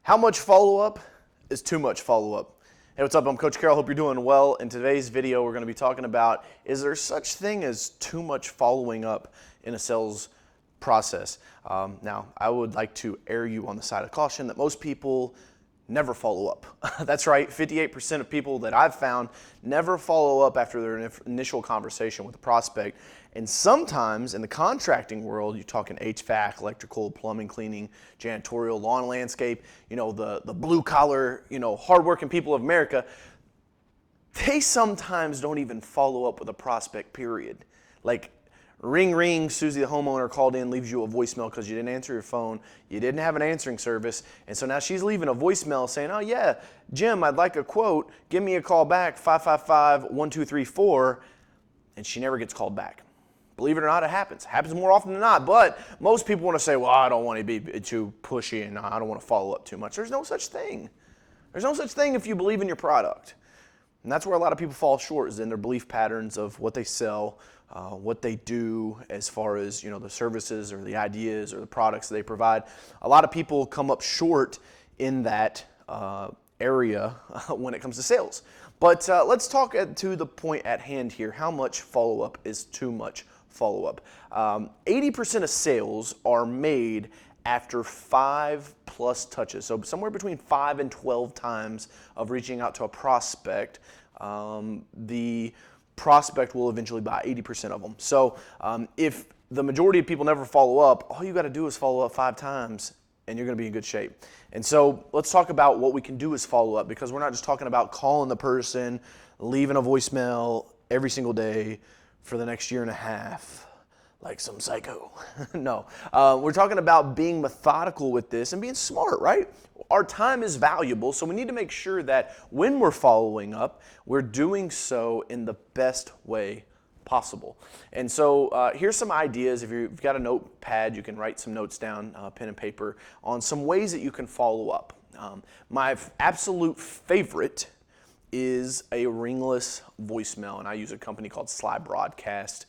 How much follow-up is too much follow-up? Hey, what's up? I'm Coach Carroll. Hope you're doing well. In today's video, we're going to be talking about, is there such thing as too much following up in a sales process? Now, I would like to err you on the side of caution that most people never follow up. That's right, 58% of people that I've found never follow up after their initial conversation with a prospect. And sometimes in the contracting world, you're talking HVAC, electrical, plumbing, cleaning, janitorial, lawn, landscape, the blue collar, hardworking people of America, they sometimes don't even follow up with a prospect, period. Like, ring, ring, Susie the homeowner called in, leaves you a voicemail because you didn't answer your phone, you didn't have an answering service, and so now she's leaving a voicemail saying, oh yeah, Jim, I'd like a quote, give me a call back, 555-1234, and she never gets called back. Believe it or not, it happens. It happens more often than not, but most people want to say, well, I don't want to be too pushy and I don't want to follow up too much. There's no such thing. There's no such thing if you believe in your product. And that's where a lot of people fall short, is in their belief patterns of what they sell, what they do as far as the services or the ideas or the products that they provide. A lot of people come up short in that area when it comes to sales. But let's talk to the point at hand here. How much follow-up is too much follow-up? 80% of sales are made after 5+ touches. So somewhere between 5 and 12 times of reaching out to a prospect, the prospect will eventually buy 80% of them. So if the majority of people never follow up, all you got to do is follow up 5 times and you're going to be in good shape. And so let's talk about what we can do as follow up, because we're not just talking about calling the person, leaving a voicemail every single day for the next year and a half like some psycho. No, we're talking about being methodical with this and being smart, right? Our time is valuable, so we need to make sure that when we're following up, we're doing so in the best way possible. And so here's some ideas. If you've got a notepad, you can write some notes down, pen and paper, on some ways that you can follow up. My absolute favorite is a ringless voicemail, and I use a company called Sly Broadcast.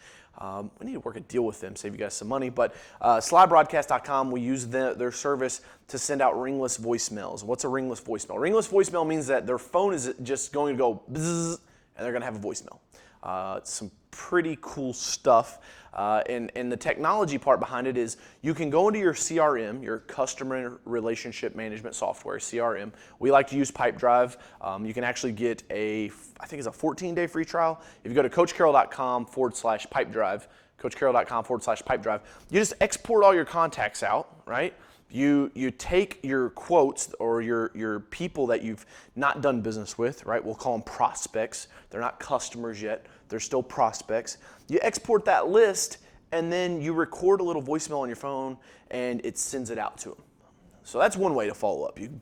We need to work a deal with them, save you guys some money, but slybroadcast.com, we use their service to send out ringless voicemails. What's a ringless voicemail? Ringless voicemail means that their phone is just going to go bzzz, and they're going to have a voicemail. Some pretty cool stuff. And the technology part behind it is you can go into your CRM, your customer relationship management software, CRM. We like to use Pipedrive. You can actually get I think it's a 14-day free trial. If you go to coachcarroll.com/pipedrive, coachcarroll.com/pipedrive, you just export all your contacts out, right? You take your quotes or your people that you've not done business with, right? We'll call them prospects. They're not customers yet. They're still prospects. You export that list, and then you record a little voicemail on your phone, and it sends it out to them. So that's one way to follow up. You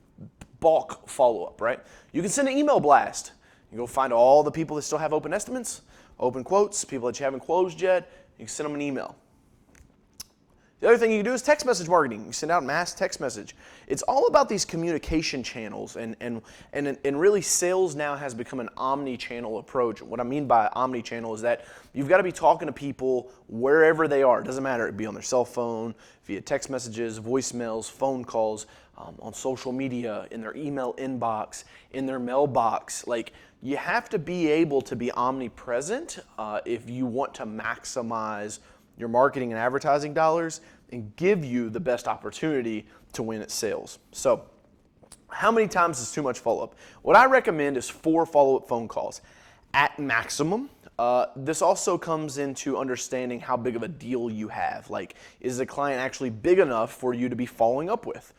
bulk follow up, right? You can send an email blast. You go find all the people that still have open estimates, open quotes, people that you haven't closed yet. You can send them an email. The other thing you can do is text message marketing. You send out mass text message. It's all about these communication channels, and really sales now has become an omni-channel approach. What I mean by omni-channel is that you've got to be talking to people wherever they are. It doesn't matter. It could be on their cell phone, via text messages, voicemails, phone calls, on social media, in their email inbox, in their mailbox. Like, you have to be able to be omnipresent if you want to maximize your marketing and advertising dollars and give you the best opportunity to win at sales. So how many times is too much follow-up? What I recommend is 4 follow-up phone calls at maximum. This also comes into understanding how big of a deal you have. Like, is the client actually big enough for you to be following up with?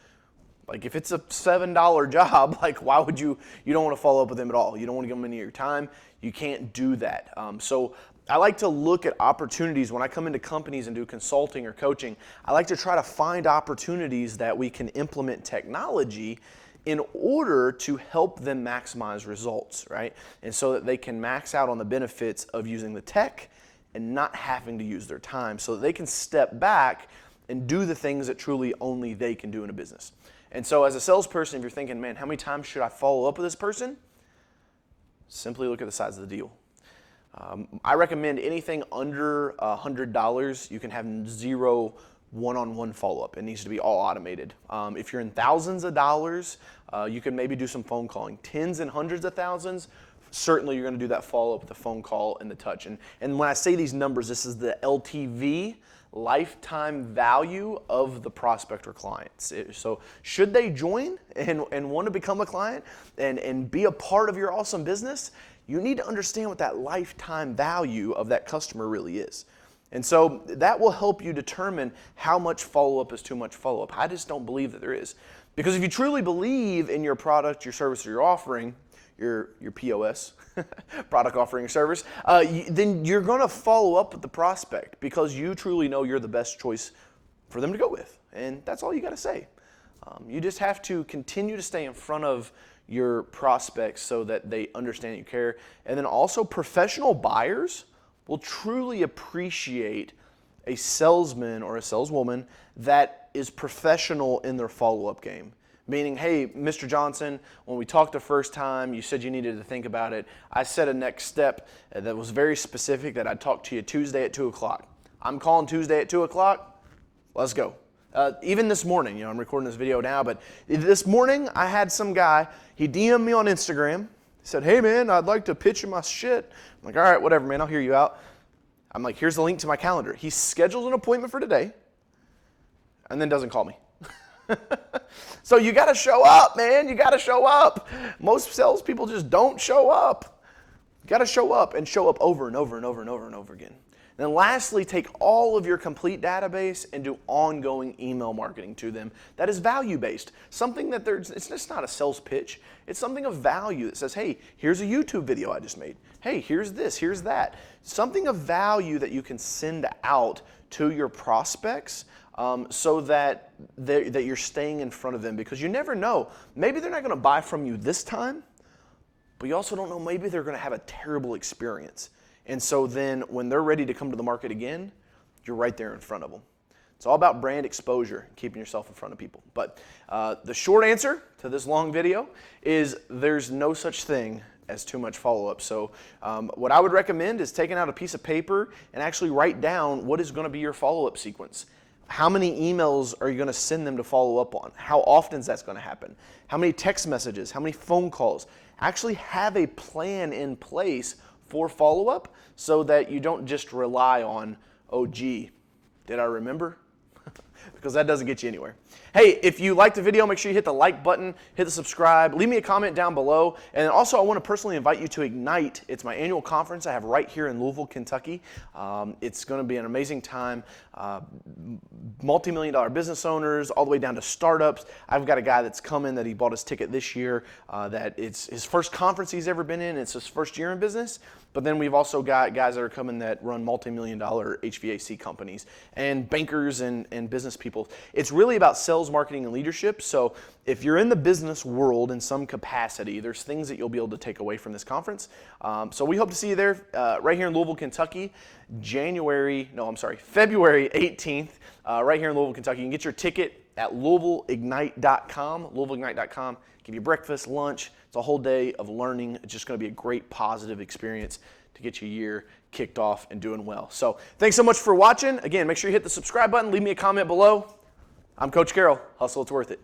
Like, if it's a $7 job, like, why would you don't want to follow up with them at all. You don't want to give them any of your time. You can't do that. So I like to look at opportunities when I come into companies and do consulting or coaching. I like to try to find opportunities that we can implement technology in order to help them maximize results, right? And so that they can max out on the benefits of using the tech and not having to use their time, so that they can step back and do the things that truly only they can do in a business. And so as a salesperson, if you're thinking, man, how many times should I follow up with this person? Simply look at the size of the deal. I recommend anything under $100. You can have 0 one-on-one follow-up. It needs to be all automated. If you're in thousands of dollars, you can maybe do some phone calling. Tens and hundreds of thousands, certainly you're going to do that follow-up, the phone call, and the touch. And when I say these numbers, this is the LTV, lifetime value of the prospect or clients. So should they join and want to become a client and be a part of your awesome business, you need to understand what that lifetime value of that customer really is. And so that will help you determine how much follow-up is too much follow-up. I just don't believe that there is. Because if you truly believe in your product, your service, or your offering, your POS, product offering or service, then you're going to follow up with the prospect because you truly know you're the best choice for them to go with. And that's all you got to say. You just have to continue to stay in front of your prospects so that they understand you care. And then also professional buyers will truly appreciate a salesman or a saleswoman that is professional in their follow-up game. Meaning, hey, Mr. Johnson, when we talked the first time, you said you needed to think about it. I set a next step that was very specific, that I'd talk to you Tuesday at 2 o'clock. I'm calling Tuesday at 2 o'clock. Let's go. Even this morning, I'm recording this video now, but this morning I had some guy, he DM'd me on Instagram. He said, hey man, I'd like to pitch you my shit. I'm like, all right, whatever, man, I'll hear you out. I'm like, here's the link to my calendar. He schedules an appointment for today and then doesn't call me. So you got to show up, man. You got to show up. Most salespeople just don't show up. You got to show up and show up over and over and over and over and over again. Then lastly, take all of your complete database and do ongoing email marketing to them that is value-based. Something that it's just not a sales pitch. It's something of value that says, hey, here's a YouTube video I just made. Hey, here's this, here's that. Something of value that you can send out to your prospects so that you're staying in front of them, because you never know. Maybe they're not going to buy from you this time, but you also don't know, maybe they're going to have a terrible experience. And so then when they're ready to come to the market again, you're right there in front of them. It's all about brand exposure, keeping yourself in front of people. But the short answer to this long video is there's no such thing as too much follow-up. So what I would recommend is taking out a piece of paper and actually write down what is going to be your follow-up sequence. How many emails are you going to send them to follow up on? How often is that going to happen? How many text messages? How many phone calls? Actually have a plan in place for follow-up so that you don't just rely on, oh gee, did I remember? Because that doesn't get you anywhere. Hey, if you liked the video, make sure you hit the like button, hit the subscribe, leave me a comment down below. And also I want to personally invite you to Ignite. It's my annual conference I have right here in Louisville, Kentucky. It's going to be an amazing time. Multi-million-dollar business owners all the way down to startups. I've got a guy that's coming that he bought his ticket this year, that it's his first conference he's ever been in. It's his first year in business. But then we've also got guys that are coming that run multi-million-dollar HVAC companies and bankers and business people. It's really about sales, marketing, and leadership. So if you're in the business world in some capacity, there's things that you'll be able to take away from this conference. So we hope to see you there right here in Louisville, Kentucky, February 18th, right here in Louisville, Kentucky. You can get your ticket at LouisvilleIgnite.com, LouisvilleIgnite.com. Give you breakfast, lunch. It's a whole day of learning. It's just going to be a great positive experience to get your year kicked off and doing well. So thanks so much for watching. Again, make sure you hit the subscribe button. Leave me a comment below. I'm Coach Carroll. Hustle, it's worth it.